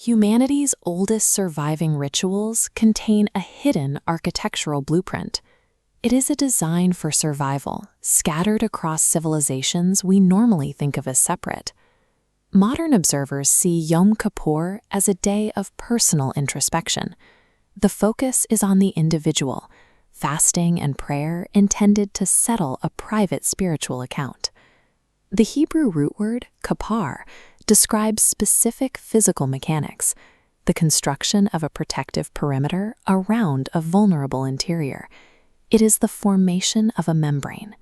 Humanity's oldest surviving rituals contain a hidden architectural blueprint. It is a design for survival, scattered across civilizations we normally think of as separate. Modern observers see Yom Kippur as a day of personal introspection. The focus is on the individual, fasting and prayer intended to settle a private spiritual account. The Hebrew root word, kapar, describes specific physical mechanics, the construction of a protective perimeter around a vulnerable interior. It is the formation of a membrane.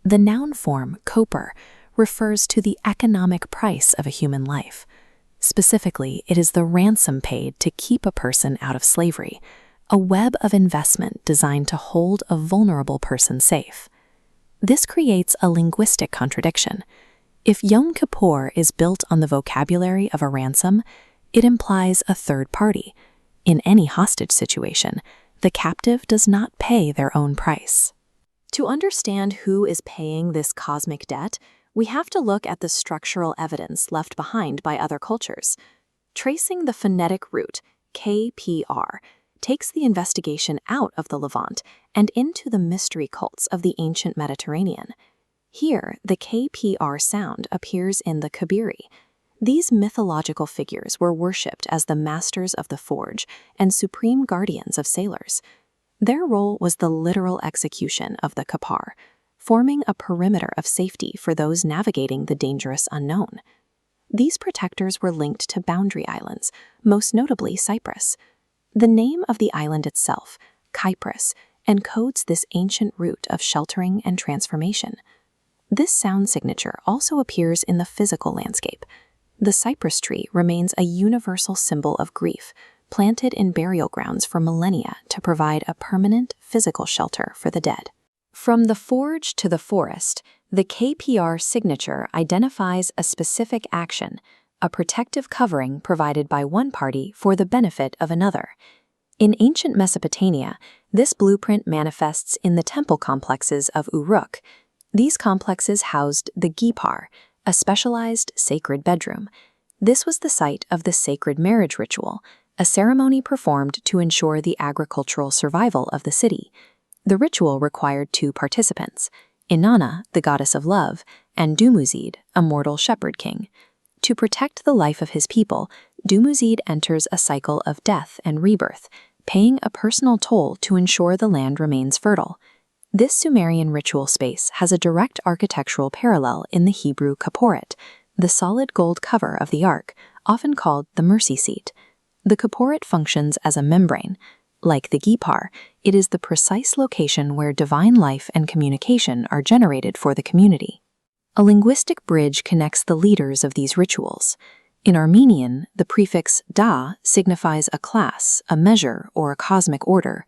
The noun form, koper, refers to the economic price of a human life. Specifically, it is the ransom paid to keep a person out of slavery, a web of investment designed to hold a vulnerable person safe. This creates a linguistic contradiction. If Yom Kippur is built on the vocabulary of a ransom, it implies a third party. In any hostage situation, the captive does not pay their own price. To understand who is paying this cosmic debt, we have to look at the structural evidence left behind by other cultures. Tracing the phonetic root, KPR, takes the investigation out of the Levant and into the mystery cults of the ancient Mediterranean. Here, the KPR sound appears in the Kabiri. These mythological figures were worshipped as the masters of the forge and supreme guardians of sailors. Their role was the literal execution of the kapar, forming a perimeter of safety for those navigating the dangerous unknown. These protectors were linked to boundary islands, most notably Cyprus. The name of the island itself, Cyprus, encodes this ancient root of sheltering and transformation. This sound signature also appears in the physical landscape. The cypress tree remains a universal symbol of grief, planted in burial grounds for millennia to provide a permanent physical shelter for the dead. From the forge to the forest, the KPR signature identifies a specific action, a protective covering provided by one party for the benefit of another. In ancient Mesopotamia, this blueprint manifests in the temple complexes of Uruk. These complexes housed the gipar, a specialized sacred bedroom. This was the site of the sacred marriage ritual, a ceremony performed to ensure the agricultural survival of the city. The ritual required two participants, Inanna, the goddess of love, and Dumuzid, a mortal shepherd king. To protect the life of his people, Dumuzid enters a cycle of death and rebirth, paying a personal toll to ensure the land remains fertile. This Sumerian ritual space has a direct architectural parallel in the Hebrew kapporet, the solid gold cover of the ark, often called the mercy seat. The kapporet functions as a membrane. Like the gipar, it is the precise location where divine life and communication are generated for the community. A linguistic bridge connects the leaders of these rituals. In Armenian, the prefix da signifies a class, a measure, or a cosmic order.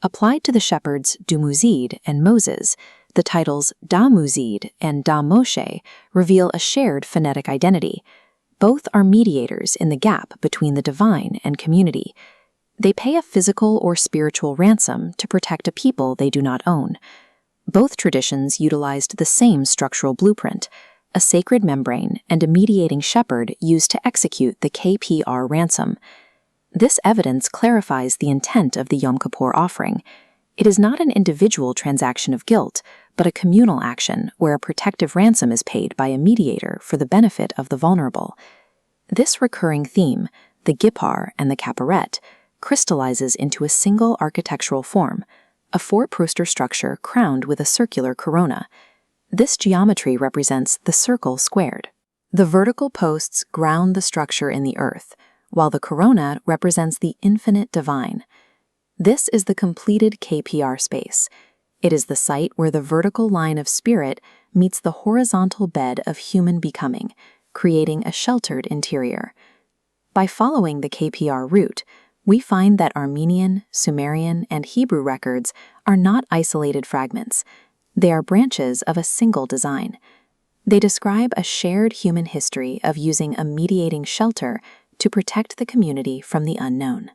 Applied to the shepherds Dumuzid and Moses, the titles Da-Muzid and Da-Moshe reveal a shared phonetic identity. Both are mediators in the gap between the divine and community. They pay a physical or spiritual ransom to protect a people they do not own. Both traditions utilized the same structural blueprint, a sacred membrane and a mediating shepherd used to execute the KPR ransom. This evidence clarifies the intent of the Yom Kippur offering. It is not an individual transaction of guilt, but a communal action where a protective ransom is paid by a mediator for the benefit of the vulnerable. This recurring theme, the gipar and the kapporet, crystallizes into a single architectural form, a four-poster structure crowned with a circular corona. This geometry represents the circle squared. The vertical posts ground the structure in the earth, while the corona represents the infinite divine. This is the completed KPR space. It is the site where the vertical line of spirit meets the horizontal bed of human becoming, creating a sheltered interior. By following the KPR route, we find that Armenian, Sumerian, and Hebrew records are not isolated fragments. They are branches of a single design. They describe a shared human history of using a mediating shelter to protect the community from the unknown.